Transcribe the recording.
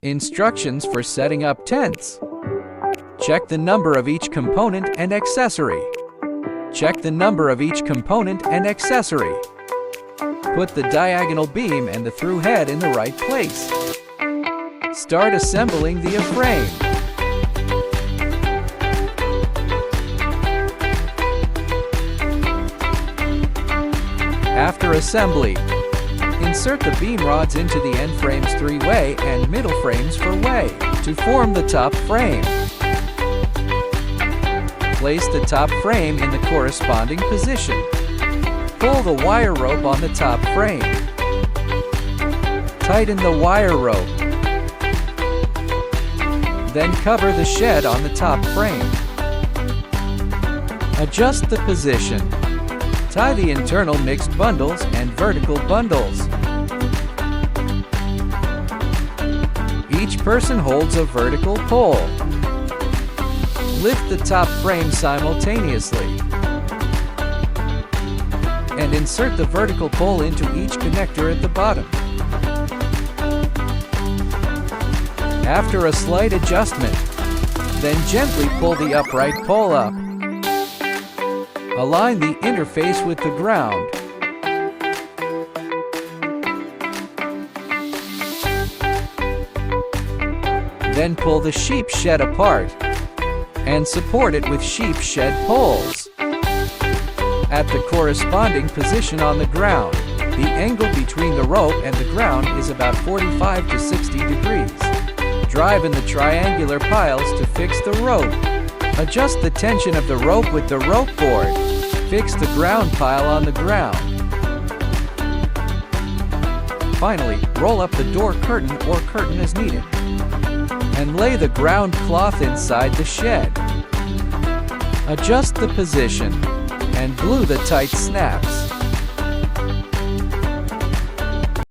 Instructions for setting up tents. Check the number of each component and accessory. Check the number of each component and accessory. Put the diagonal beam and the through head in the right place. Start assembling the frame. After assembly, insert the beam rods into the end frames 3-way and middle frames 4-way to form the top frame. Place the top frame in the corresponding position. Pull the wire rope on the top frame. Tighten the wire rope. Then cover the shed on the top frame. Adjust the position. Tie the internal mixed bundles and vertical bundles. Each person holds a vertical pole. Lift the top frame simultaneously and insert the vertical pole into each connector at the bottom. After a slight adjustment, then gently pull the upright pole up. Align the interface with the ground. Then pull the sheep shed apart and support it with sheep shed poles. At the corresponding position on the ground, the angle between the rope and the ground is about 45 to 60 degrees. Drive in the triangular piles to fix the rope. Adjust the tension of the rope with the rope board. Fix the ground pile on the ground. Finally, roll up the door curtain or curtain as needed, and lay the ground cloth inside the shed. Adjust the position and glue the tight snaps.